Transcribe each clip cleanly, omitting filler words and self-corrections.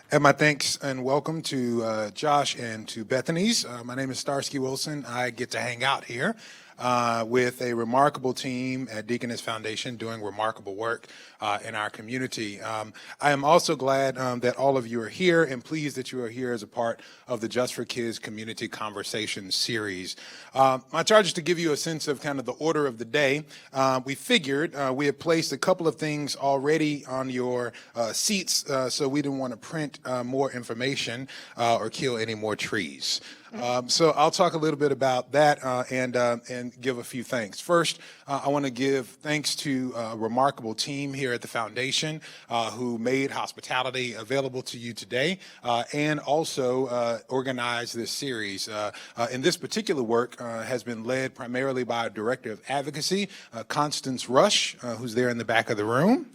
And my thanks and welcome to Josh and to Bethany's. My name is Starsky Wilson. I get to hang out here with a remarkable team at Deaconess Foundation doing remarkable work in our community. I am also glad that all of you are here and pleased that you are here as a part of the Just for Kids Community Conversation series. My charge is to give you a sense of kind of the order of the day. We figured we had placed a couple of things already on your seats, so we didn't want to print more information or kill any more trees. So I'll talk a little bit about that and give a few thanks. First, I want to give thanks to a remarkable team here at the foundation who made hospitality available to you today and also organized this series. And this particular work has been led primarily by our Director of Advocacy, Constance Rush, who's there in the back of the room.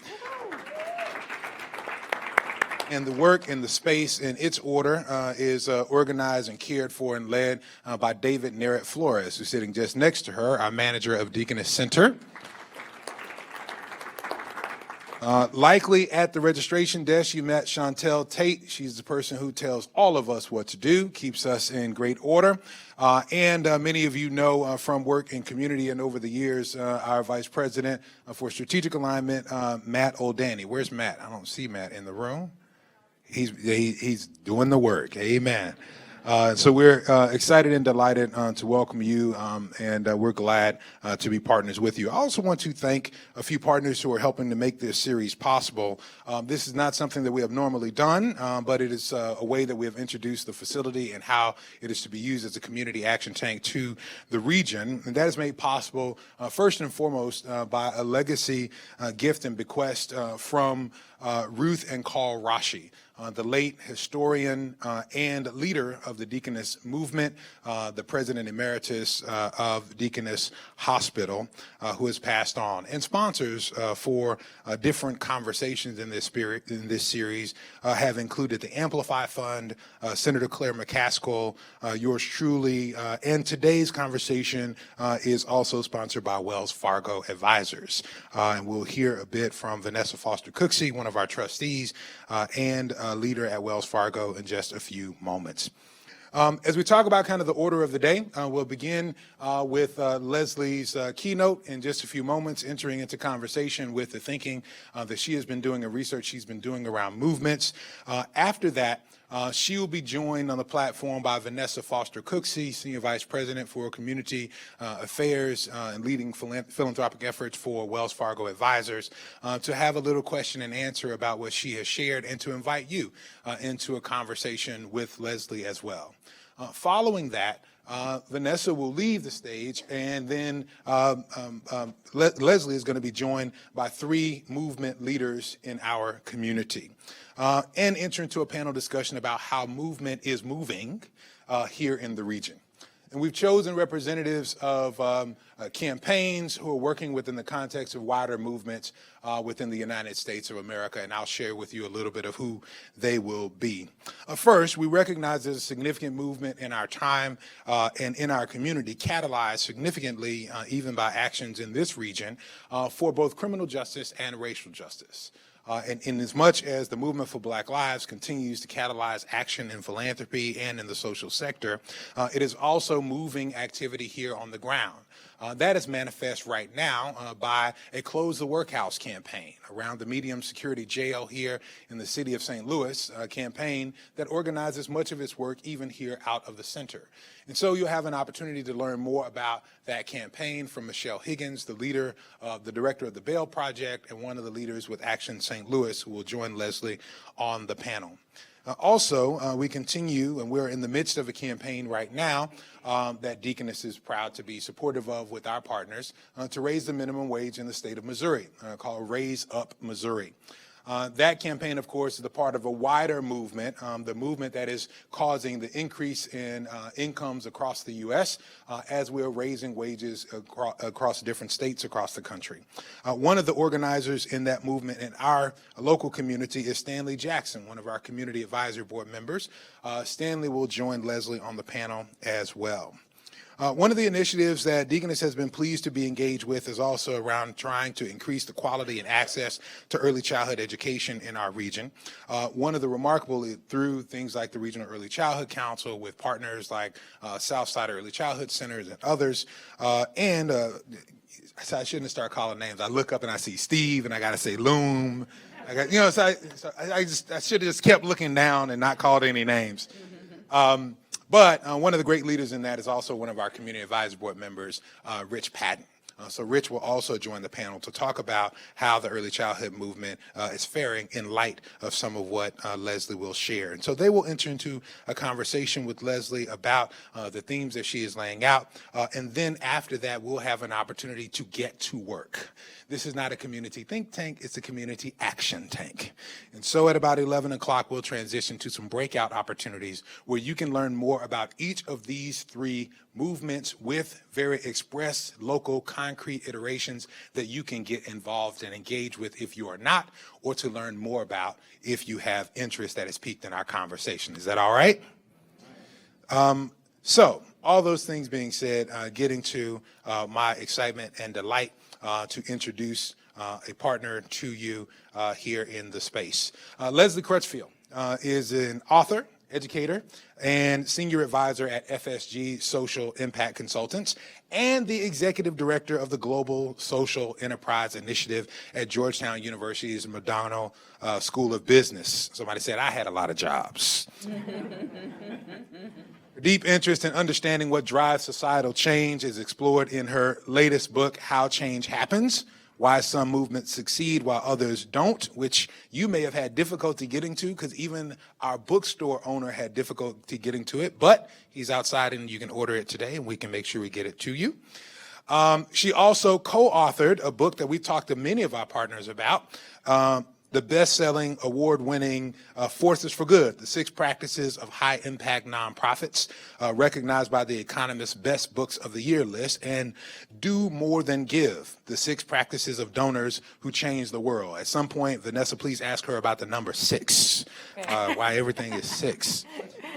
And the work and the space in its order is organized and cared for and led by David Nerett Flores, who's sitting just next to her, our manager of Deaconess Center. Likely at the registration desk, you met Chantel Tate. She's the person who tells all of us what to do, keeps us in great order. And many of you know from work in community and over the years, our Vice President for Strategic Alignment, Matt Oldani. Where's Matt? I don't see Matt in the room. He's doing the work. Amen. So we're excited and delighted to welcome you, and we're glad to be partners with you. I also want to thank a few partners who are helping to make this series possible. This is not something that we have normally done, but it is a way that we have introduced the facility and how it is to be used as a community action tank to the region. And that is made possible first and foremost by a legacy gift and bequest from Ruth and Carl Rashi. The late historian and leader of the Deaconess movement, the president emeritus of Deaconess Hospital, who has passed on, and sponsors for different conversations in this series have included the Amplify Fund, Senator Claire McCaskill, yours truly, and today's conversation is also sponsored by Wells Fargo Advisors. And we'll hear a bit from Vanessa Foster Cooksey, one of our trustees, and leader at Wells Fargo in just a few moments. As we talk about kind of the order of the day, we'll begin with Leslie's keynote in just a few moments, entering into conversation with the thinking that she has been doing and research she's been doing around movements. After that, she will be joined on the platform by Vanessa Foster Cooksey, Senior Vice President for Community Affairs and leading philanthropic efforts for Wells Fargo Advisors, to have a little question and answer about what she has shared and to invite you into a conversation with Leslie as well. Following that, Vanessa will leave the stage, and then Leslie is going to be joined by three movement leaders in our community and enter into a panel discussion about how movement is moving here in the region. And we've chosen representatives of campaigns who are working within the context of wider movements within the United States of America, and I'll share with you a little bit of who they will be. First, we recognize there's a significant movement in our time and in our community, catalyzed significantly even by actions in this region for both criminal justice and racial justice. And in as much as the movement for Black Lives continues to catalyze action in philanthropy and in the social sector, it is also moving activity here on the ground. That is manifest right now by a Close the Workhouse campaign around the medium security jail here in the city of St. Louis, a campaign that organizes much of its work even here out of the center. And so you'll have an opportunity to learn more about that campaign from Michelle Higgins, the leader, the director of the Bail Project, and one of the leaders with Action St. Louis, who will join Leslie on the panel. Also, we continue, and we're in the midst of a campaign right now that Deaconess is proud to be supportive of with our partners to raise the minimum wage in the state of Missouri, called Raise Up Missouri. That campaign, of course, is a part of a wider movement, the movement that is causing the increase in incomes across the U.S. As we're raising wages across different states across the country. One of the organizers in that movement in our local community is Stanley Jackson, one of our Community Advisory Board members. Stanley will join Leslie on the panel as well. One of the initiatives that Deaconess has been pleased to be engaged with is also around trying to increase the quality and access to early childhood education in our region. One of the remarkable, through things like the Regional Early Childhood Council with partners like Southside Early Childhood Centers and others, and I shouldn't start calling names. I look up and I see Steve and I got to say Loom. So I should have just kept looking down and not called any names. But one of the great leaders in that is also one of our Community Advisory Board members, Rich Patton. So Rich will also join the panel to talk about how the early childhood movement is faring in light of some of what Leslie will share. And so they will enter into a conversation with Leslie about the themes that she is laying out. And then after that, we'll have an opportunity to get to work. This is not a community think tank, it's a community action tank. And so at about 11 o'clock, we'll transition to some breakout opportunities where you can learn more about each of these three movements with very express, local, concrete iterations that you can get involved and engage with if you are not, or to learn more about if you have interest that is piqued in our conversation. Is that all right? So all those things being said, getting to my excitement and delight to introduce a partner to you here in the space. Leslie Crutchfield is an author, educator, and senior advisor at FSG Social Impact Consultants, and the executive director of the Global Social Enterprise Initiative at Georgetown University's Madonna School of Business. Somebody said I had a lot of jobs. Her deep interest in understanding what drives societal change is explored in her latest book, How Change Happens: Why Some Movements Succeed While Others Don't, which you may have had difficulty getting to because even our bookstore owner had difficulty getting to it, but he's outside and you can order it today and we can make sure we get it to you. She also co-authored a book that we've talked to many of our partners about, the best-selling, award-winning Forces for Good, the 6 Practices of High-Impact Nonprofits, recognized by the Economist's Best Books of the Year list, and Do More Than Give, the 6 Practices of Donors Who Change the World. At some point, Vanessa, please ask her about the number 6, why everything is 6.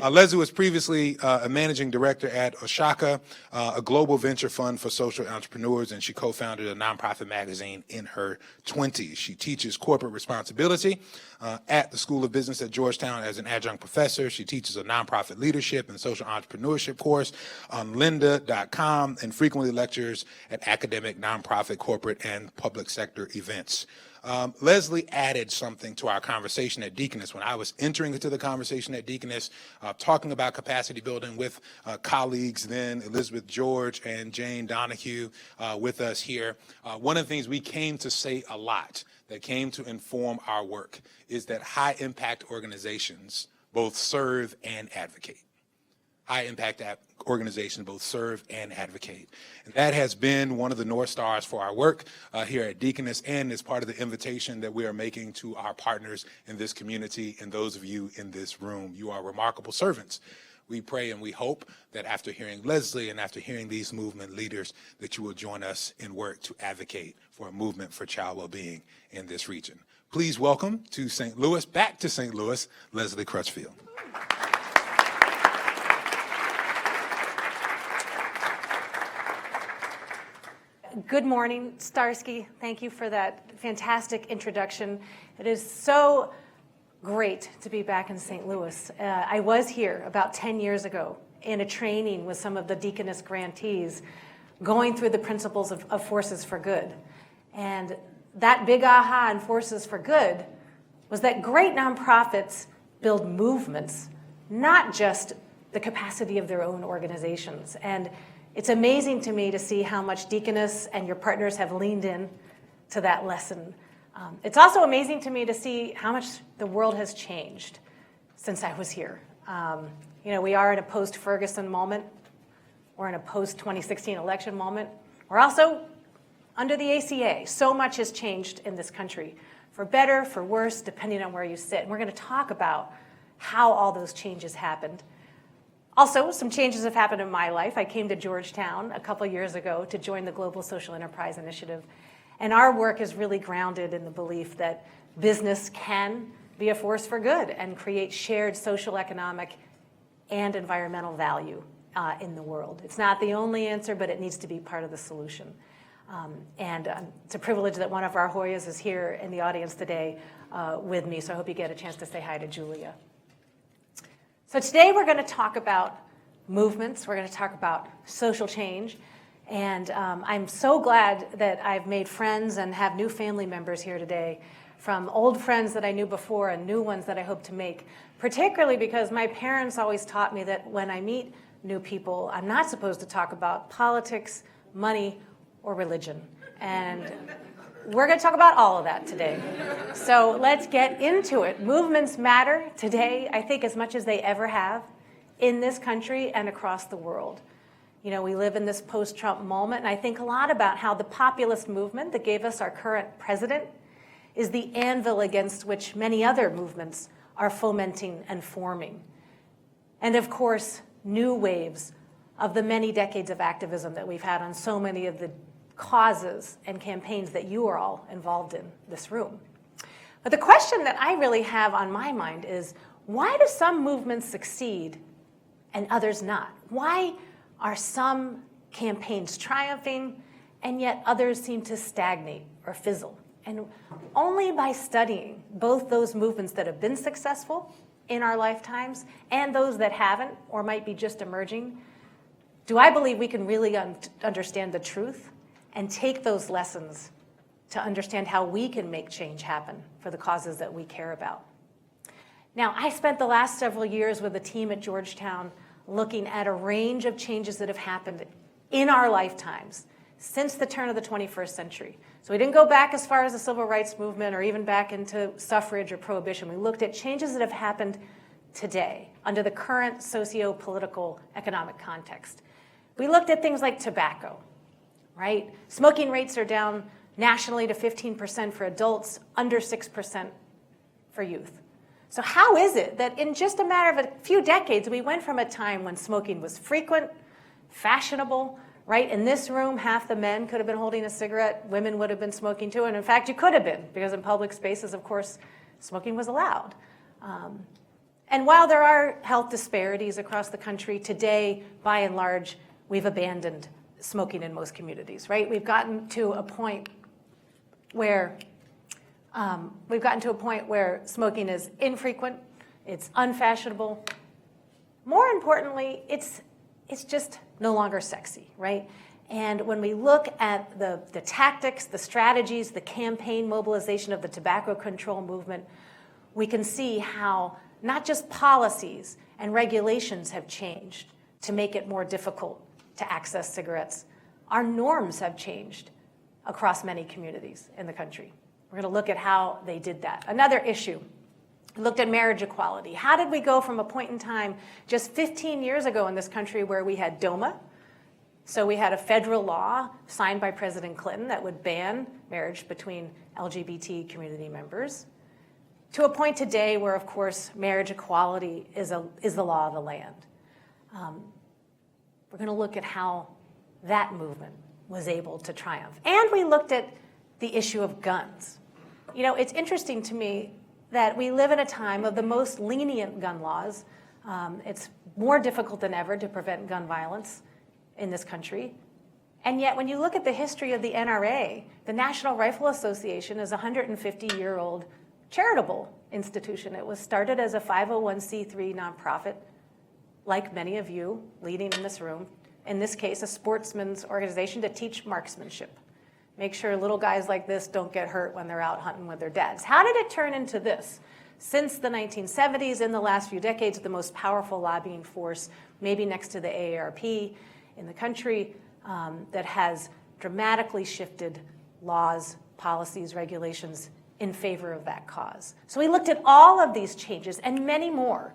Leslie was previously a managing director at Oshaka, a global venture fund for social entrepreneurs, and she co-founded a nonprofit magazine in her 20s. She teaches corporate responsibility at the School of Business at Georgetown as an adjunct professor. She teaches a nonprofit leadership and social entrepreneurship course on lynda.com and frequently lectures at academic, nonprofit, corporate, and public sector events. Leslie added something to our conversation at Deaconess. When I was entering into the conversation at Deaconess, talking about capacity building with colleagues then, Elizabeth George and Jane Donahue with us here, one of the things we came to say a lot that came to inform our work is that high-impact organizations both serve and advocate. High-impact organizations both serve and advocate. And that has been one of the North Stars for our work here at Deaconess, and is part of the invitation that we are making to our partners in this community and those of you in this room. You are remarkable servants. We pray and we hope that after hearing Leslie and after hearing these movement leaders, that you will join us in work to advocate for a movement for child well-being in this region. Please welcome to St. Louis, back to St. Louis, Leslie Crutchfield. Good morning, Starsky. Thank you for that fantastic introduction. It is so great to be back in St. Louis. I was here about 10 years ago in a training with some of the Deaconess grantees going through the principles of Forces for Good. And that big aha in Forces for Good was that great nonprofits build movements, not just the capacity of their own organizations. And it's amazing to me to see how much Deaconess and your partners have leaned in to that lesson. It's also amazing to me to see how much the world has changed since I was here. We are in a post-Ferguson moment. We're in a post-2016 election moment. We're also under the ACA. So much has changed in this country, for better, for worse, depending on where you sit. And we're going to talk about how all those changes happened. Also, some changes have happened in my life. I came to Georgetown a couple years ago to join the Global Social Enterprise Initiative. And our work is really grounded in the belief that business can be a force for good and create shared social, economic, and environmental value. in the world. It's not the only answer, but it needs to be part of the solution. It's a privilege that one of our Hoyas is here in the audience today with me, so I hope you get a chance to say hi to Julia. So today we're going to talk about movements. We're going to talk about social change. And I'm so glad that I've made friends and have new family members here today, from old friends that I knew before and new ones that I hope to make, particularly because my parents always taught me that when I meet new people, I'm not supposed to talk about politics, money, or religion. And we're going to talk about all of that today. So let's get into it. Movements matter today, I think, as much as they ever have in this country and across the world. You know, we live in this post-Trump moment, and I think a lot about how the populist movement that gave us our current president is the anvil against which many other movements are fomenting and forming. And of course, new waves of the many decades of activism that we've had on so many of the causes and campaigns that you are all involved in this room. But the question that I really have on my mind is, why do some movements succeed and others not? Why are some campaigns triumphing and yet others seem to stagnate or fizzle? And only by studying both those movements that have been successful in our lifetimes and those that haven't or might be just emerging, do I believe we can really understand the truth and take those lessons to understand how we can make change happen for the causes that we care about. Now, I spent the last several years with a team at Georgetown looking at a range of changes that have happened in our lifetimes since the turn of the 21st century. So we didn't go back as far as the civil rights movement or even back into suffrage or prohibition. We looked at changes that have happened today under the current socio-political economic context. We looked at things like tobacco, right? Smoking rates are down nationally to 15% for adults, under 6% for youth. So how is it that in just a matter of a few decades, we went from a time when smoking was frequent, fashionable, right? In this room, half the men could have been holding a cigarette, women would have been smoking too, and in fact, you could have been, because in public spaces, of course, smoking was allowed. And while there are health disparities across the country, today, by and large, we've abandoned smoking in most communities, right? We've gotten to a point where smoking is infrequent, it's unfashionable. More importantly, it's just no longer sexy, right? And when we look at the tactics, the strategies, the campaign mobilization of the tobacco control movement, we can see how not just policies and regulations have changed to make it more difficult to access cigarettes. Our norms have changed across many communities in the country. We're going to look at how they did that. Another issue, we looked at marriage equality. How did we go from a point in time just 15 years ago in this country where we had DOMA? So we had a federal law signed by President Clinton that would ban marriage between LGBT community members, to a point today where, of course, marriage equality is the law of the land. We're going to look at how that movement was able to triumph. And we looked at the issue of guns. You know, it's interesting to me that we live in a time of the most lenient gun laws. It's more difficult than ever to prevent gun violence in this country. And yet, when you look at the history of the NRA, the National Rifle Association is a 150-year-old charitable institution. It was started as a 501c3 nonprofit, like many of you leading in this room, in this case, a sportsman's organization to teach marksmanship. Make sure little guys like this don't get hurt when they're out hunting with their dads. How did it turn into this? Since the 1970s, in the last few decades, the most powerful lobbying force, maybe next to the AARP in the country, that has dramatically shifted laws, policies, regulations in favor of that cause. So we looked at all of these changes and many more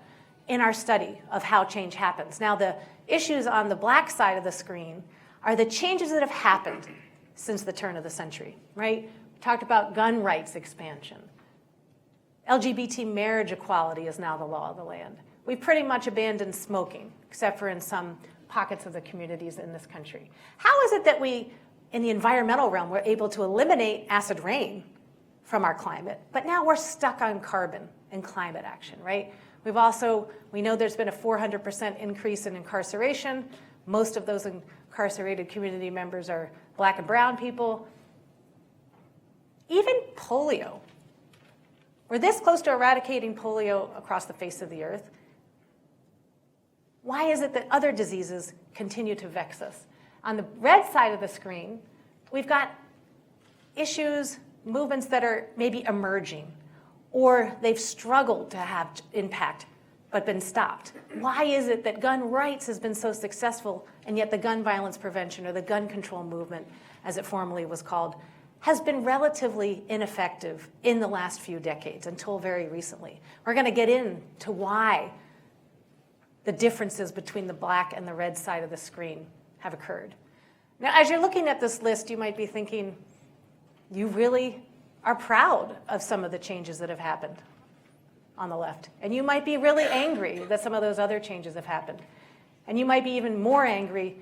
in our study of how change happens. Now, the issues on the black side of the screen are the changes that have happened since the turn of the century, right? We talked about gun rights expansion. LGBT marriage equality is now the law of the land. We've pretty much abandoned smoking, except for in some pockets of the communities in this country. How is it that we, in the environmental realm, were able to eliminate acid rain from our climate, but now we're stuck on carbon and climate action, right? We know there's been a 400% increase in incarceration. Most of those incarcerated community members are Black and brown people. Even polio. We're this close to eradicating polio across the face of the earth. Why is it that other diseases continue to vex us? On the red side of the screen, we've got issues, movements that are maybe emerging, or they've struggled to have impact but been stopped. Why is it that gun rights has been so successful, and yet the gun violence prevention, or the gun control movement, as it formerly was called, has been relatively ineffective in the last few decades until very recently? We're going to get into why the differences between the black and the red side of the screen have occurred. Now, as you're looking at this list, you might be thinking, you really are proud of some of the changes that have happened on the left. And you might be really angry that some of those other changes have happened. And you might be even more angry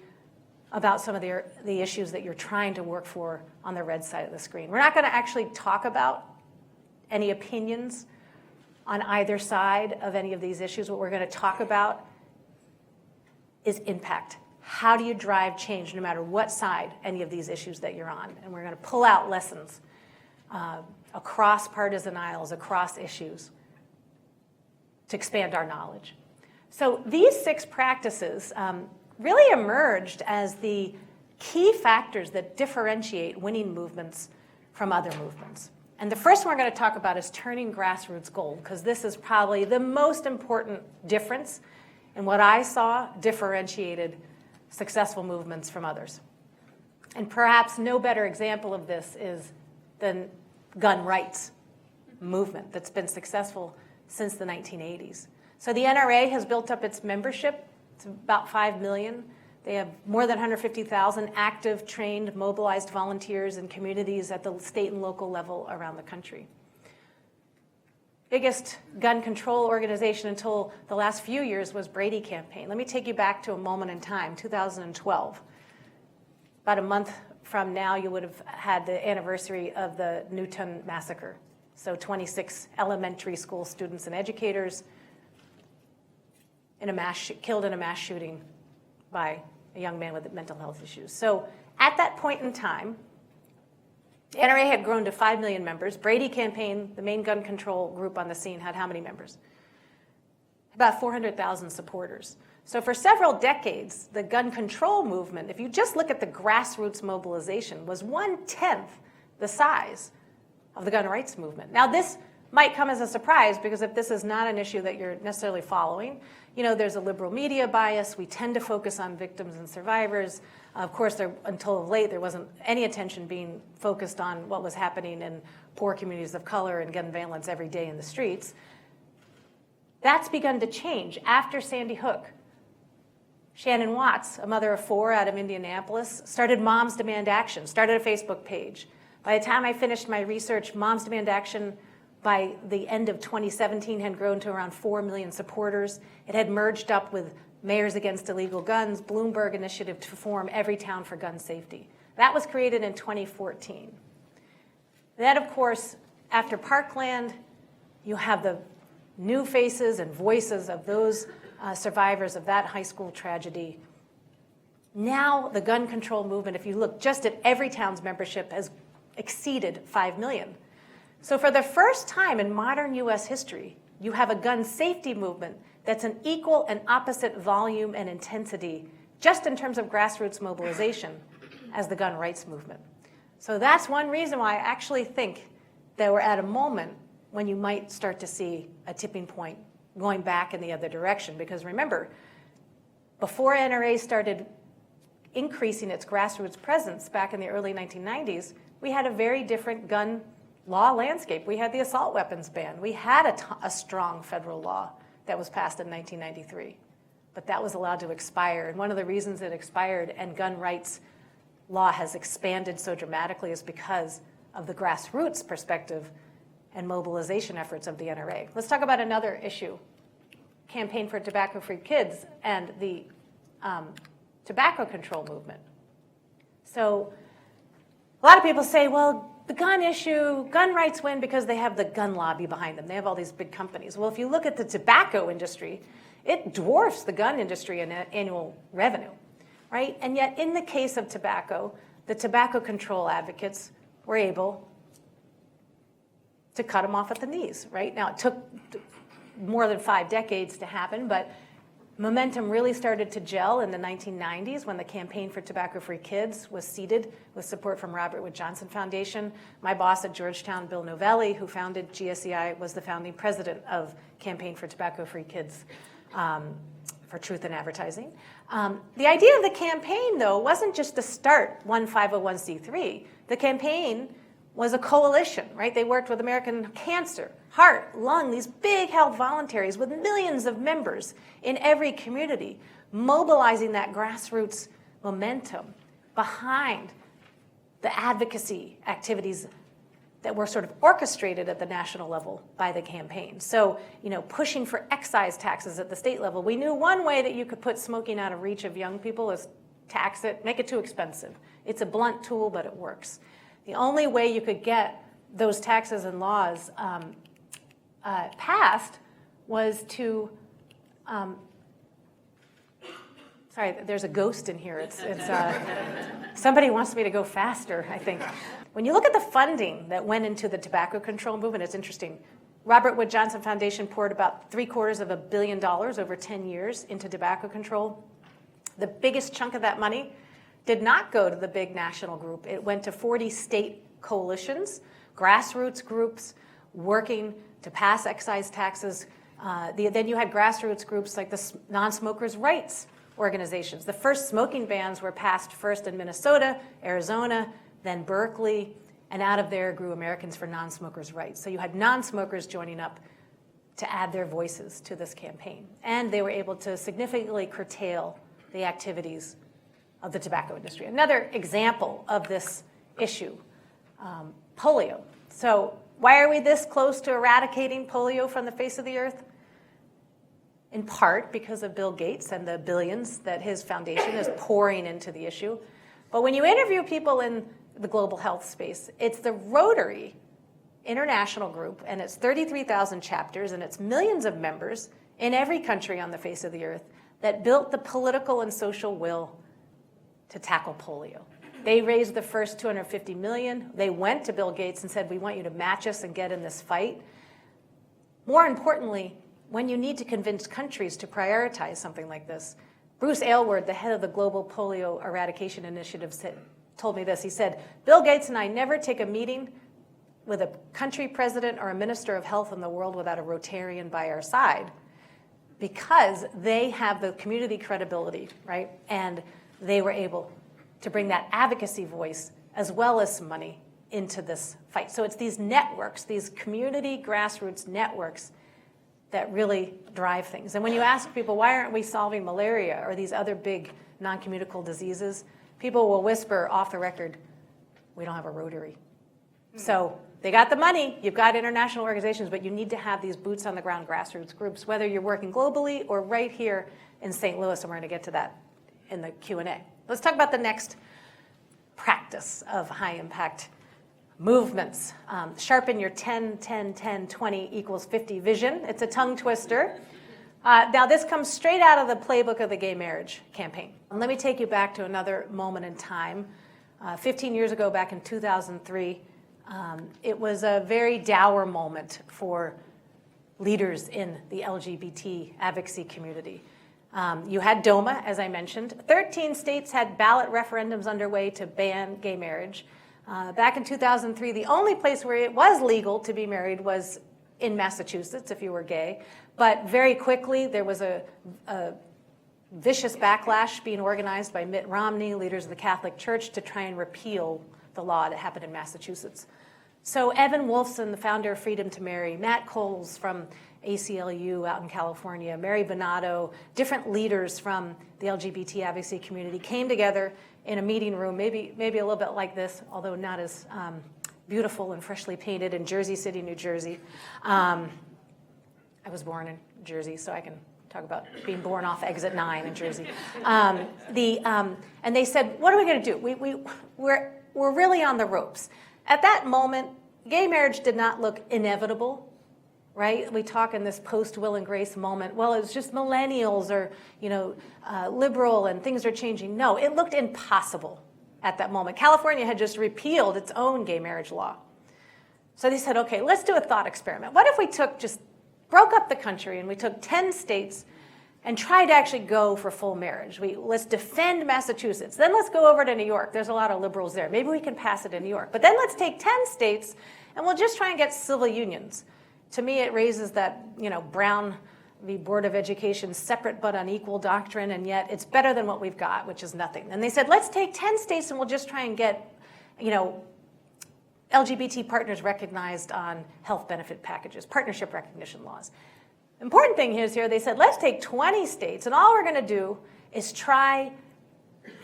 about some of the issues that you're trying to work for on the red side of the screen. We're not going to actually talk about any opinions on either side of any of these issues. What we're going to talk about is impact. How do you drive change no matter what side any of these issues that you're on? And we're going to pull out lessons across partisan aisles, across issues, to expand our knowledge. So these 6 practices really emerged as the key factors that differentiate winning movements from other movements. And the first one we're going to talk about is turning grassroots gold, because this is probably the most important difference in what I saw differentiated successful movements from others. And perhaps no better example of this is the gun rights movement that's been successful since the 1980s. So the NRA has built up its membership. It's about 5 million. They have more than 150,000 active, trained, mobilized volunteers in communities at the state and local level around the country. Biggest gun control organization until the last few years was Brady Campaign. Let me take you back to a moment in time, 2012. About a month from now, you would have had the anniversary of the Newtown massacre. So 26 elementary school students and educators killed in a mass shooting by a young man with mental health issues. So at that point in time, the NRA had grown to 5 million members. Brady Campaign, the main gun control group on the scene, had how many members? About 400,000 supporters. So for several decades, the gun control movement, if you just look at the grassroots mobilization, was 1/10 the size of the gun rights movement. Now, this might come as a surprise, because if this is not an issue that you're necessarily following, there's a liberal media bias. We tend to focus on victims and survivors. Of course, until of late, there wasn't any attention being focused on what was happening in poor communities of color and gun violence every day in the streets. That's begun to change after Sandy Hook. Shannon Watts, a mother of 4 out of Indianapolis, started Moms Demand Action, started a Facebook page. By the time I finished my research, Moms Demand Action, by the end of 2017, had grown to around 4 million supporters. It had merged up with Mayors Against Illegal Guns, Bloomberg Initiative to form Every Town for Gun Safety. That was created in 2014. Then, of course, after Parkland, you have the new faces and voices of those survivors of that high school tragedy. Now, the gun control movement, if you look just at Every Town's membership, has exceeded 5 million. So for the first time in modern U.S. history, you have a gun safety movement that's an equal and opposite volume and intensity, just in terms of grassroots mobilization, as the gun rights movement. So that's one reason why I actually think that we're at a moment when you might start to see a tipping point going back in the other direction. Because remember, before NRA started increasing its grassroots presence back in the early 1990s, we had a very different gun law landscape. We had the assault weapons ban. We had a strong federal law that was passed in 1993, but that was allowed to expire. And one of the reasons it expired and gun rights law has expanded so dramatically is because of the grassroots perspective and mobilization efforts of the NRA. Let's talk about another issue, Campaign for Tobacco-Free Kids and the tobacco control movement. So a lot of people say, well, the gun issue, gun rights win because they have the gun lobby behind them. They have all these big companies. Well, if you look at the tobacco industry, it dwarfs the gun industry in annual revenue, right? And yet, in the case of tobacco, the tobacco control advocates were able to cut them off at the knees, right? Now, it took more than 5 decades to happen, but momentum really started to gel in the 1990s when the Campaign for Tobacco-Free Kids was seeded with support from Robert Wood Johnson Foundation. My boss at Georgetown, Bill Novelli, who founded GSEI, was the founding president of Campaign for Tobacco-Free Kids for Truth in Advertising. The idea of the campaign, though, wasn't just to start one 501c3. The campaign was a coalition, right? They worked with American Cancer, Heart, Lung, these big health voluntaries with millions of members in every community, mobilizing that grassroots momentum behind the advocacy activities that were sort of orchestrated at the national level by the campaign. So, pushing for excise taxes at the state level. We knew one way that you could put smoking out of reach of young people is tax it, make it too expensive. It's a blunt tool, but it works. The only way you could get those taxes and laws passed was to, sorry, there's a ghost in here. It's somebody wants me to go faster, I think. When you look at the funding that went into the tobacco control movement, it's interesting. Robert Wood Johnson Foundation poured about $750 million over 10 years into tobacco control. The biggest chunk of that money did not go to the big national group. It went to 40 state coalitions, grassroots groups working to pass excise taxes. Then you had grassroots groups like the non-smokers' rights organizations. The first smoking bans were passed first in Minnesota, Arizona, then Berkeley, and out of there grew Americans for Non-Smokers' Rights. So you had non-smokers joining up to add their voices to this campaign. And they were able to significantly curtail the activities of the tobacco industry. Another example of this issue, polio. So why are we this close to eradicating polio from the face of the earth? In part because of Bill Gates and the billions that his foundation is pouring into the issue. But when you interview people in the global health space, it's the Rotary International Group, and it's 33,000 chapters, and it's millions of members in every country on the face of the earth that built the political and social will to tackle polio. They raised the first $250 million. They went to Bill Gates and said, we want you to match us and get in this fight. More importantly, when you need to convince countries to prioritize something like this, Bruce Aylward, the head of the Global Polio Eradication Initiative, told me this. He said, Bill Gates and I never take a meeting with a country president or a minister of health in the world without a Rotarian by our side, because they have the community credibility, right? And they were able to bring that advocacy voice as well as some money into this fight. So it's these networks, these community grassroots networks that really drive things. And when you ask people, why aren't we solving malaria or these other big non-communicable diseases, people will whisper off the record, we don't have a Rotary. So they got the money, you've got international organizations, but you need to have these boots on the ground grassroots groups, whether you're working globally or right here in St. Louis, and we're going to get to that in the Q&A. Let's talk about the next practice of high impact movements. Sharpen your 10, 10, 10, 20 equals 50 vision. It's a tongue twister. Now this comes straight out of the playbook of the gay marriage campaign. And let me take you back to another moment in time. 15 years ago, back in 2003, it was a very dour moment for leaders in the LGBT advocacy community. You had DOMA, as I mentioned. 13 states had ballot referendums underway to ban gay marriage. Back in 2003, the only place where it was legal to be married was in Massachusetts, if you were gay. But very quickly, there was a vicious backlash being organized by Mitt Romney, leaders of the Catholic Church, to try and repeal the law that happened in Massachusetts. So Evan Wolfson, the founder of Freedom to Marry, Matt Coles from ACLU out in California, Mary Bonato, different leaders from the LGBT advocacy community came together in a meeting room, maybe a little bit like this, although not as beautiful and freshly painted, in Jersey City, New Jersey. I was born in Jersey, so I can talk about being born off exit 9 in Jersey. And they said, what are we going to do? We're really on the ropes. At that moment, gay marriage did not look inevitable, right? We talk in this post-Will and Grace moment, well, it's just millennials or, liberal and things are changing. No, it looked impossible at that moment. California had just repealed its own gay marriage law. So they said, okay, let's do a thought experiment. What if we broke up the country and we took 10 states and tried to actually go for full marriage? Let's defend Massachusetts. Then let's go over to New York. There's a lot of liberals there. Maybe we can pass it in New York. But then let's take 10 states and we'll just try and get civil unions. To me, it raises that, Brown v. Board of Education separate but unequal doctrine, and yet it's better than what we've got, which is nothing. And they said, let's take 10 states and we'll just try and get, LGBT partners recognized on health benefit packages, partnership recognition laws. Important thing is here, they said, let's take 20 states, and all we're going to do is try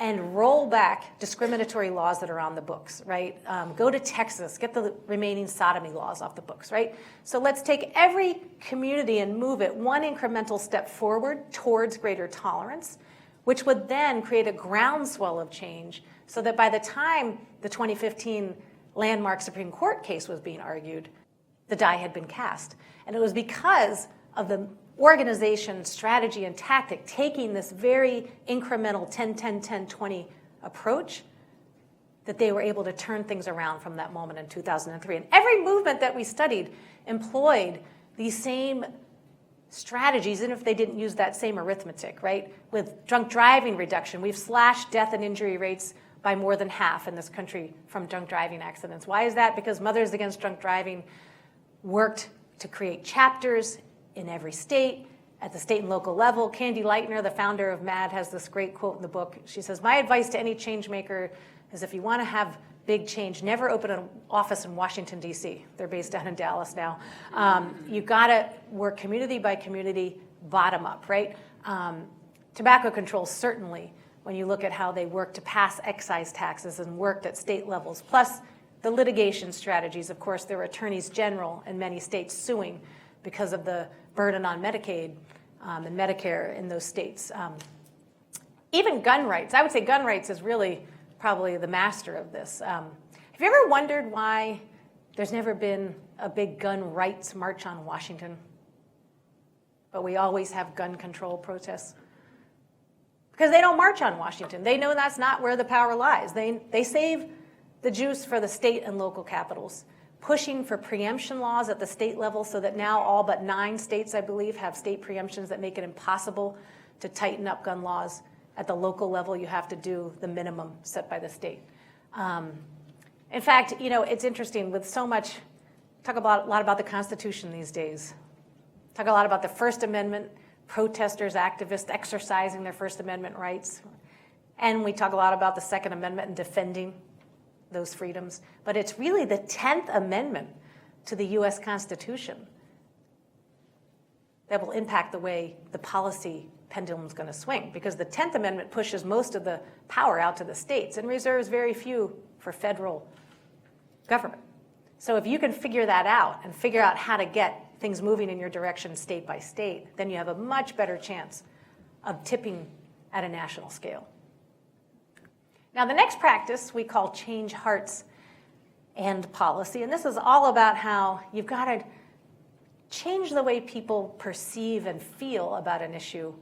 and roll back discriminatory laws that are on the books, right? Go to Texas, get the remaining sodomy laws off the books, right? So let's take every community and move it one incremental step forward towards greater tolerance, which would then create a groundswell of change so that by the time the 2015 landmark Supreme Court case was being argued, the die had been cast. And it was because of the organization, strategy, and tactic taking this very incremental 10-10-10-20 approach that they were able to turn things around from that moment in 2003. And every movement that we studied employed these same strategies, even if they didn't use that same arithmetic, right? With drunk driving reduction, we've slashed death and injury rates by more than half in this country from drunk driving accidents. Why is that? Because Mothers Against Drunk Driving worked to create chapters in every state, at the state and local level. Candy Lightner, the founder of MAD, has this great quote in the book. She says, my advice to any change maker is if you want to have big change, never open an office in Washington, D.C. They're based down in Dallas now. You've got to work community by community, bottom up, right? Tobacco control, certainly, when you look at how they work to pass excise taxes and worked at state levels, plus the litigation strategies. Of course, there were attorneys general in many states suing because of the burden on Medicaid and Medicare in those states. Even gun rights. I would say gun rights is really probably the master of this. Have you ever wondered why there's never been a big gun rights march on Washington, but we always have gun control protests? Because they don't march on Washington. They know that's not where the power lies. They save the juice for the state and local capitals, pushing for preemption laws at the state level so that now all but 9 states, I believe, have state preemptions that make it impossible to tighten up gun laws. At the local level, you have to do the minimum set by the state. In fact, it's interesting with so much, talk a lot about the Constitution these days. Talk a lot about the First Amendment, protesters, activists exercising their First Amendment rights. And we talk a lot about the Second Amendment and defending those freedoms. But it's really the 10th Amendment to the U.S. Constitution that will impact the way the policy pendulum is going to swing, because the 10th Amendment pushes most of the power out to the states and reserves very few for federal government. So if you can figure that out and figure out how to get things moving in your direction state by state, then you have a much better chance of tipping at a national scale. Now, the next practice we call change hearts and policy, and this is all about how you've got to change the way people perceive and feel about an issue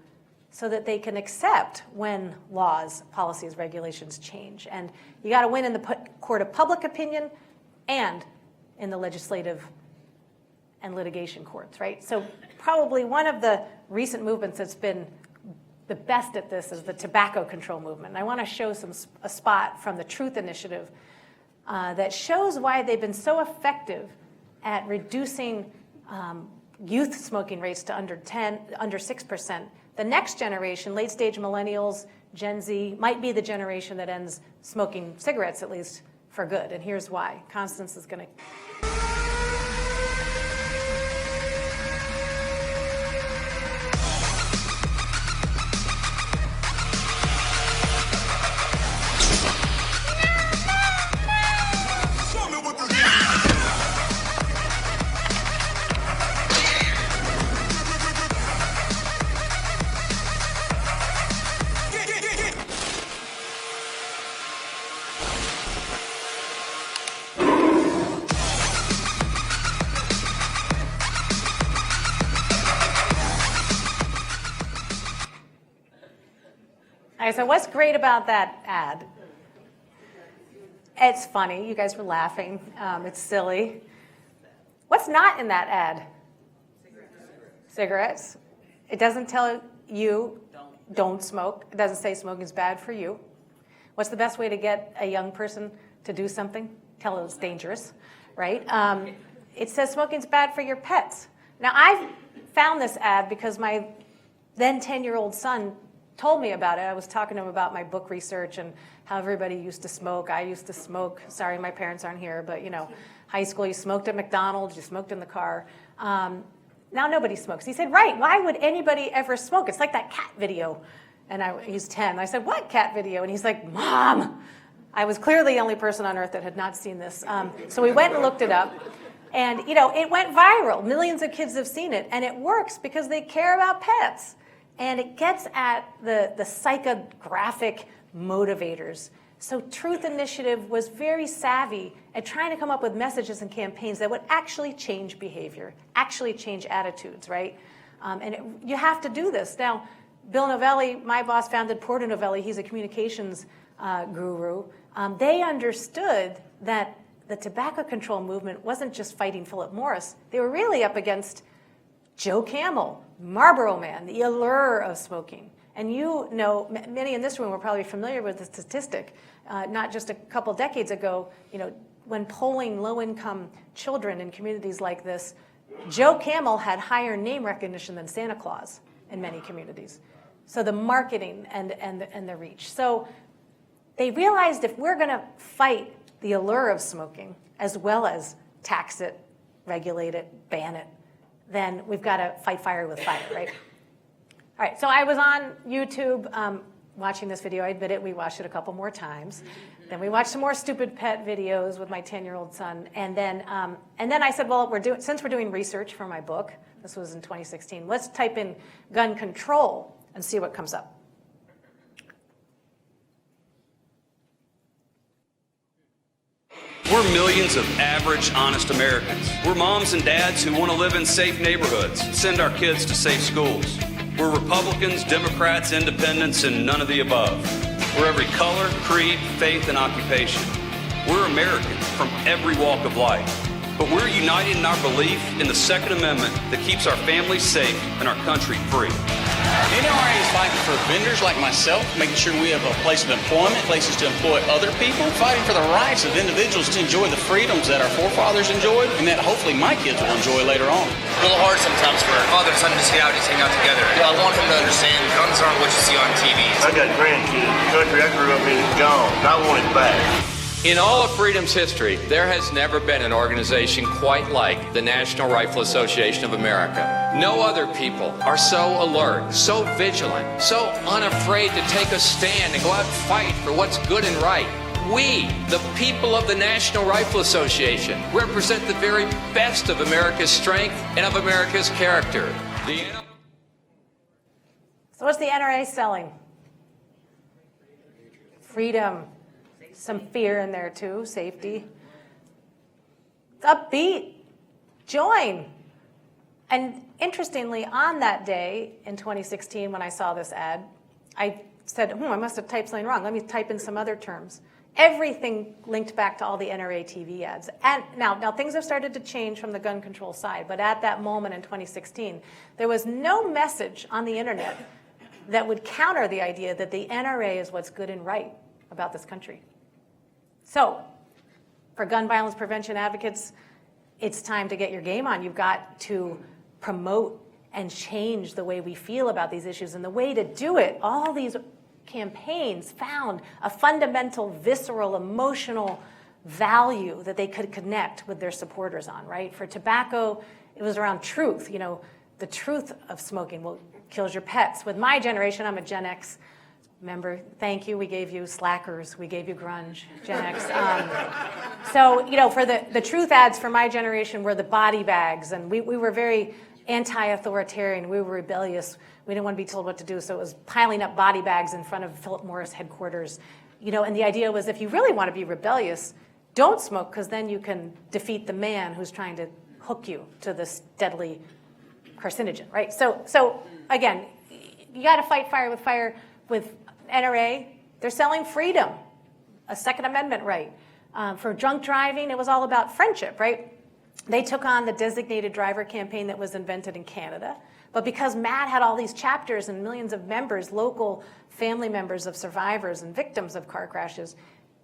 so that they can accept when laws, policies, regulations change. And you got to win in the court of public opinion and in the legislative and litigation courts, right? So probably one of the recent movements that's been the best at this is the tobacco control movement. And I want to show a spot from the Truth Initiative that shows why they've been so effective at reducing youth smoking rates to under 6%. The next generation, late-stage millennials, Gen Z, might be the generation that ends smoking cigarettes, at least for good. And here's why. Constance is going to... I said, what's great about that ad? It's funny. You guys were laughing. It's silly. What's not in that ad? Cigarettes. It doesn't tell you don't smoke. It doesn't say smoking is bad for you. What's the best way to get a young person to do something? Tell them it's dangerous, right? It says smoking's bad for your pets. Now, I found this ad because my then 10-year-old son told me about it. I was talking to him about my book research and how everybody used to smoke. I used to smoke. Sorry, my parents aren't here, but high school, you smoked at McDonald's, you smoked in the car. Now nobody smokes. He said, right, why would anybody ever smoke? It's like that cat video. And he's 10. I said, what cat video? And he's like, Mom. I was clearly the only person on earth that had not seen this. So we went and looked it up. And, it went viral. Millions of kids have seen it. And it works because they care about pets. And it gets at the psychographic motivators. So Truth Initiative was very savvy at trying to come up with messages and campaigns that would actually change behavior, actually change attitudes, right? You have to do this. Now, Bill Novelli, my boss, founded Porter Novelli. He's a communications guru. They understood that the tobacco control movement wasn't just fighting Philip Morris. They were really up against Joe Camel, Marlboro Man, the allure of smoking. And many in this room are probably familiar with the statistic. Not just a couple decades ago, when polling low-income children in communities like this, Joe Camel had higher name recognition than Santa Claus in many communities. So the marketing and the reach. So they realized if we're going to fight the allure of smoking, as well as tax it, regulate it, ban it, then we've got to fight fire with fire, right? All right, so I was on YouTube watching this video. I admit it, we watched it a couple more times. Then we watched some more stupid pet videos with my 10-year-old son. And then I said, well, since we're doing research for my book, this was in 2016, let's type in gun control and see what comes up. We're millions of average, honest Americans. We're moms and dads who want to live in safe neighborhoods, send our kids to safe schools. We're Republicans, Democrats, Independents, and none of the above. We're every color, creed, faith, and occupation. We're Americans from every walk of life. But we're united in our belief in the Second Amendment that keeps our families safe and our country free. NRA is fighting for vendors like myself, making sure we have a place of employment, places to employ other people, fighting for the rights of individuals to enjoy the freedoms that our forefathers enjoyed and that hopefully my kids will enjoy later on. A little hard sometimes for a father and son to just get out and just hang out together. I want them to understand guns aren't what you see on TV. I got grandkids. The country I grew up in is gone. I want it back. In all of freedom's history, there has never been an organization quite like the National Rifle Association of America. No other people are so alert, so vigilant, so unafraid to take a stand and go out and fight for what's good and right. We, the people of the National Rifle Association, represent the very best of America's strength and of America's character. So what's the NRA selling? Freedom. Some fear in there too, safety. It's upbeat. Join. And interestingly, on that day in 2016 when I saw this ad, I said, I must have typed something wrong. Let me type in some other terms. Everything linked back to all the NRA TV ads. And now things have started to change from the gun control side, but at that moment in 2016, there was no message on the internet that would counter the idea that the NRA is what's good and right about this country. So, for gun violence prevention advocates, it's time to get your game on. You've got to promote and change the way we feel about these issues. And the way to do it, all these campaigns found a fundamental, visceral, emotional value that they could connect with their supporters on, right? For tobacco, it was around truth. The truth of smoking kills your pets. With my generation, I'm a Gen X. Remember, thank you, we gave you slackers, we gave you grunge, Gen X. For the truth ads for my generation were the body bags, and we were very anti-authoritarian, we were rebellious, we didn't want to be told what to do, so it was piling up body bags in front of Philip Morris headquarters. And the idea was if you really want to be rebellious, don't smoke, because then you can defeat the man who's trying to hook you to this deadly carcinogen, right? So again, you got to fight fire with NRA, they're selling freedom, a Second Amendment right. For drunk driving, it was all about friendship, right? They took on the designated driver campaign that was invented in Canada. But because MAD had all these chapters and millions of members, local family members of survivors and victims of car crashes,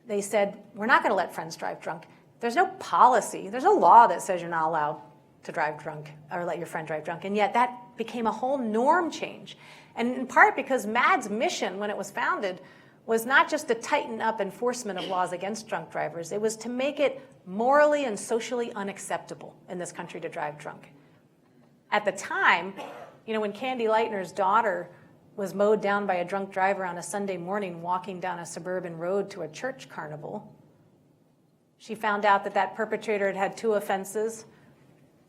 they said, we're not going to let friends drive drunk. There's no policy, there's no law that says you're not allowed to drive drunk or let your friend drive drunk. And yet that became a whole norm change. And in part because MAD's mission when it was founded was not just to tighten up enforcement of laws against drunk drivers, it was to make it morally and socially unacceptable in this country to drive drunk. At the time, when Candy Lightner's daughter was mowed down by a drunk driver on a Sunday morning walking down a suburban road to a church carnival, she found out that perpetrator had had 2 offenses,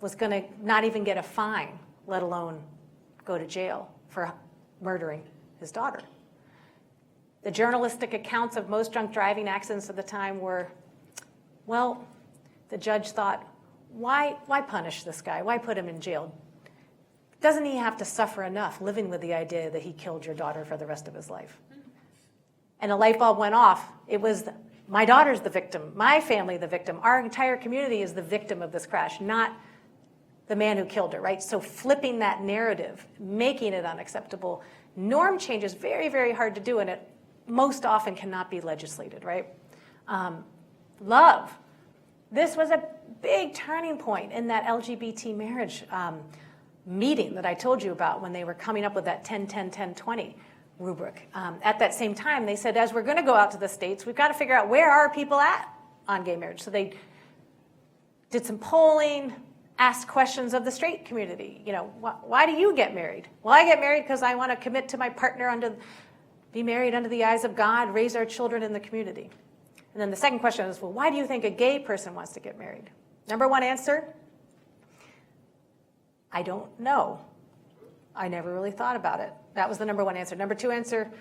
was going to not even get a fine, let alone go to jail for murdering his daughter. The journalistic accounts of most drunk driving accidents at the time were, well, the judge thought, why punish this guy? Why put him in jail? Doesn't he have to suffer enough living with the idea that he killed your daughter for the rest of his life? And a light bulb went off. It was, my daughter's the victim, my family the victim, our entire community is the victim of this crash, not the man who killed her, right? So flipping that narrative, making it unacceptable. Norm change is very, very hard to do, and it most often cannot be legislated, right? Love. This was a big turning point in that LGBT marriage meeting that I told you about when they were coming up with that 10-10-10-20 rubric. At that same time, they said, as we're going to go out to the states, we've got to figure out where are people at on gay marriage. So they did some polling, asked questions of the straight community. Why do you get married? Well, I get married because I want to commit to my partner, be married under the eyes of God, raise our children in the community. And then the second question is, well, why do you think a gay person wants to get married? Number 1 answer, I don't know. I never really thought about it. That was the number 1 answer. Number 2 answer,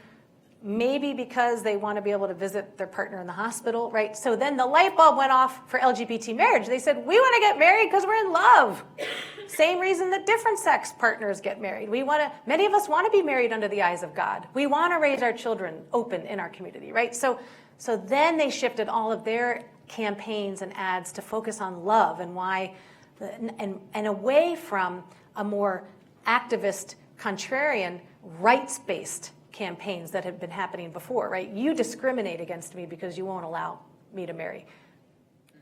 maybe because they want to be able to visit their partner in the hospital, right? So then the light bulb went off for LGBT marriage. They said, we want to get married because we're in love. Same reason that different sex partners get married. Many of us want to be married under the eyes of God. We want to raise our children open in our community, right? So then they shifted all of their campaigns and ads to focus on love and why, and away from a more activist, contrarian, rights-based campaigns that had been happening before, right? You discriminate against me because you won't allow me to marry.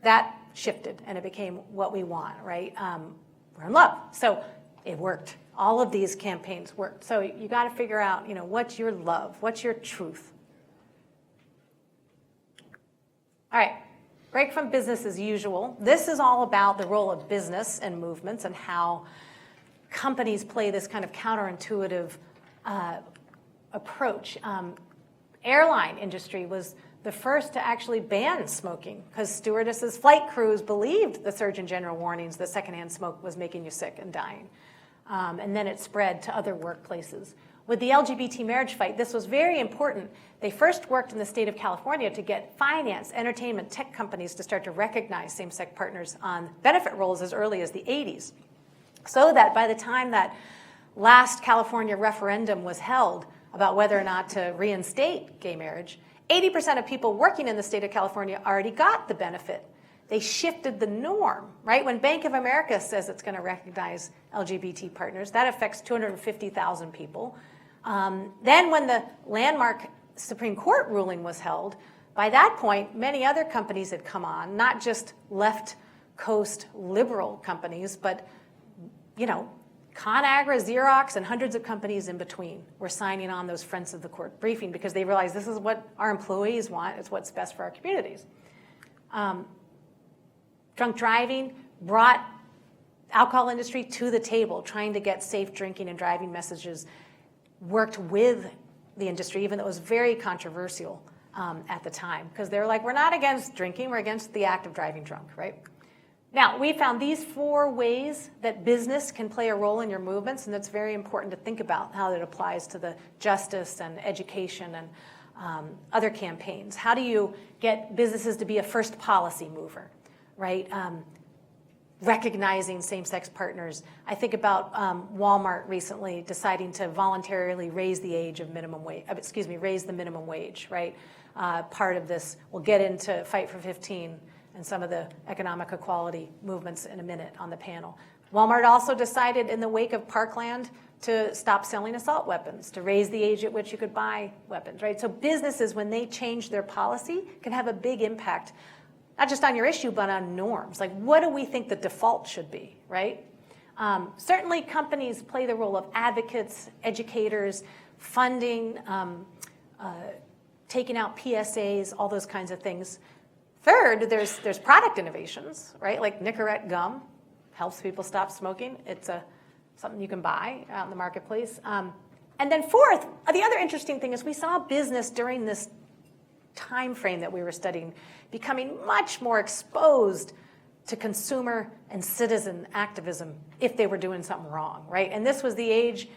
That shifted and it became what we want, right? We're in love. So it worked. All of these campaigns worked. So you got to figure out, what's your love? What's your truth? All right, break from business as usual. This is all about the role of business and movements and how companies play this kind of counterintuitive approach. Airline industry was the first to actually ban smoking because stewardesses, flight crews believed the Surgeon General warnings that secondhand smoke was making you sick and dying. And then it spread to other workplaces. With the LGBT marriage fight, this was very important. They first worked in the state of California to get finance, entertainment, tech companies to start to recognize same-sex partners on benefit rolls as early as the 80s. So that by the time that last California referendum was held about whether or not to reinstate gay marriage, 80% of people working in the state of California already got the benefit. They shifted the norm, right? When Bank of America says it's going to recognize LGBT partners, that affects 250,000 people. Then when the landmark Supreme Court ruling was held, by that point, many other companies had come on, not just left coast liberal companies, but, ConAgra, Xerox, and hundreds of companies in between were signing on those Friends of the Court briefing because they realized this is what our employees want. It's what's best for our communities. Drunk driving brought alcohol industry to the table, trying to get safe drinking and driving messages, worked with the industry, even though it was very controversial at the time, because they're like, we're not against drinking, we're against the act of driving drunk, right? Now, we found these 4 ways that business can play a role in your movements, and it's very important to think about how it applies to the justice and education and other campaigns. How do you get businesses to be a first policy mover, right? recognizing same-sex partners. I think about Walmart recently deciding to voluntarily raise the age of raise the minimum wage, right? Part of this, we'll get into Fight for 15 and some of the economic equality movements in a minute on the panel. Walmart also decided in the wake of Parkland to stop selling assault weapons, to raise the age at which you could buy weapons, right? So businesses, when they change their policy, can have a big impact, not just on your issue, but on norms. Like, what do we think the default should be, right? Certainly, companies play the role of advocates, educators, funding, taking out PSAs, all those kinds of things. Third, there's product innovations, right? Like Nicorette gum helps people stop smoking. It's something you can buy out in the marketplace. And then fourth, the other interesting thing is we saw business during this time frame that we were studying becoming much more exposed to consumer and citizen activism if they were doing something wrong, right? And this was the age,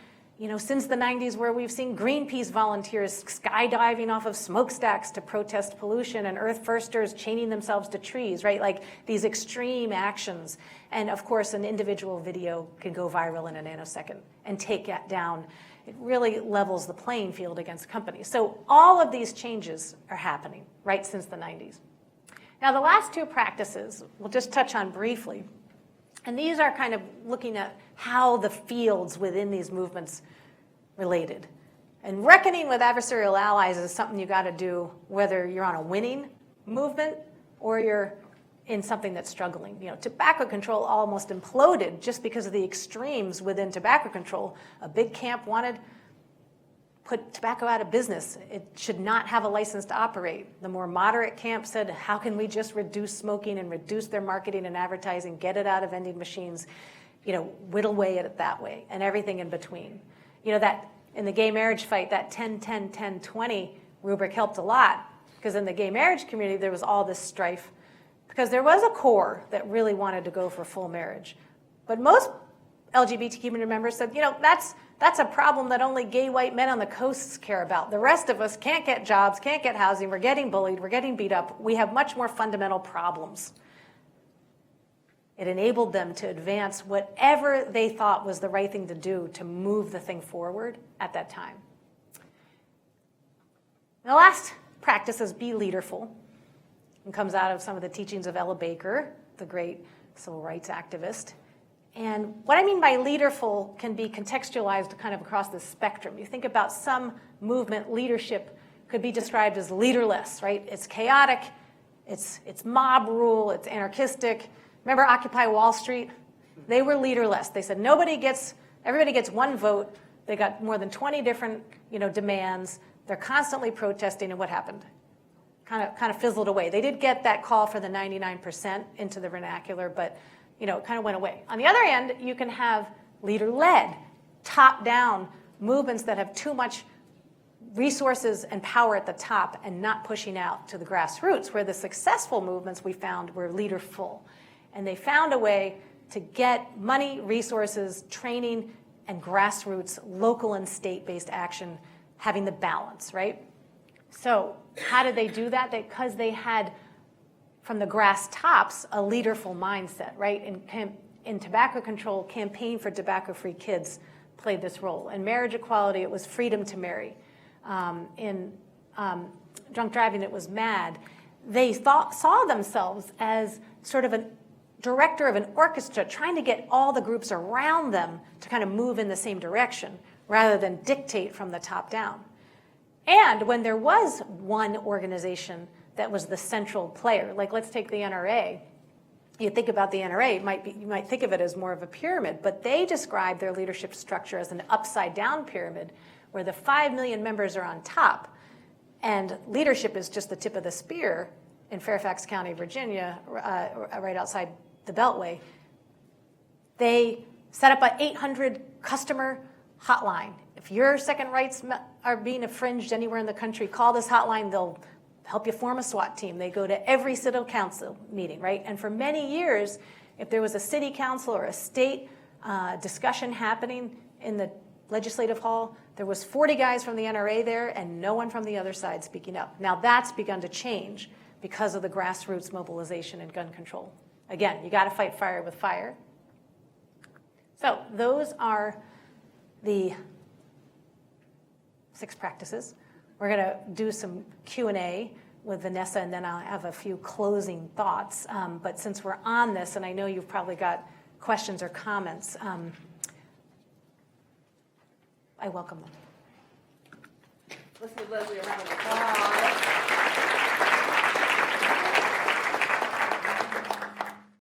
since the 90s where we've seen Greenpeace volunteers skydiving off of smokestacks to protest pollution and Earth Firsters chaining themselves to trees, right? Like these extreme actions. And of course, an individual video can go viral in a nanosecond and take that down. It really levels the playing field against companies. So all of these changes are happening right since the 90s. Now, the last two practices we'll just touch on briefly. And these are kind of looking at how the fields within these movements related. And reckoning with adversarial allies is something you got to do whether you're on a winning movement or you're in something that's struggling. Tobacco control almost imploded just because of the extremes within tobacco control. A big camp wanted to put tobacco out of business. It should not have a license to operate. The more moderate camp said, how can we just reduce smoking and reduce their marketing and advertising, get it out of vending machines, whittle away at it that way, and everything in between. That in the gay marriage fight, that 10-10-10-20 rubric helped a lot, because in the gay marriage community, there was all this strife, because there was a core that really wanted to go for full marriage. But most LGBT community members said, that's a problem that only gay white men on the coasts care about. The rest of us can't get jobs, can't get housing, we're getting bullied, we're getting beat up. We have much more fundamental problems. It enabled them to advance whatever they thought was the right thing to do to move the thing forward at that time. The last practice is be leaderful. It comes out of some of the teachings of Ella Baker, the great civil rights activist. And what I mean by leaderful can be contextualized kind of across the spectrum. You think about some movement leadership could be described as leaderless, right? It's chaotic, it's mob rule, it's anarchistic. Remember Occupy Wall Street? They were leaderless. They said everybody gets one vote. They got more than 20 different, demands. They're constantly protesting, and what happened? Kind of fizzled away. They did get that call for the 99% into the vernacular, but it kind of went away. On the other end, you can have leader-led, top-down movements that have too much resources and power at the top and not pushing out to the grassroots, where the successful movements we found were leaderful. And they found a way to get money, resources, training, and grassroots, local and state-based action, having the balance, right? So how did they do that? Because they had, from the Grasstops, a leaderful mindset, right? In tobacco control, Campaign for Tobacco-Free Kids played this role. In marriage equality, it was freedom to marry. In drunk driving, it was MAD. They saw themselves as sort of a director of an orchestra trying to get all the groups around them to kind of move in the same direction rather than dictate from the top down. And when there was one organization that was the central player, like let's take the NRA. You think about the NRA, you might think of it as more of a pyramid, but they describe their leadership structure as an upside-down pyramid where the 5 million members are on top and leadership is just the tip of the spear in Fairfax County, Virginia, right outside the Beltway. They set up an 800 customer hotline. If your second rights are being infringed anywhere in the country, call this hotline. They'll help you form a SWAT team. They go to every city council meeting, right? And for many years, if there was a city council or a state discussion happening in the legislative hall, there was 40 guys from the NRA there and no one from the other side speaking up. Now that's begun to change because of the grassroots mobilization and gun control Again, you got to fight fire with fire. So those are the 6 practices. We're going to do some Q&A with Vanessa, and then I'll have a few closing thoughts. But since we're on this, and I know you've probably got questions or comments, I welcome them. Let's give Leslie a round of applause.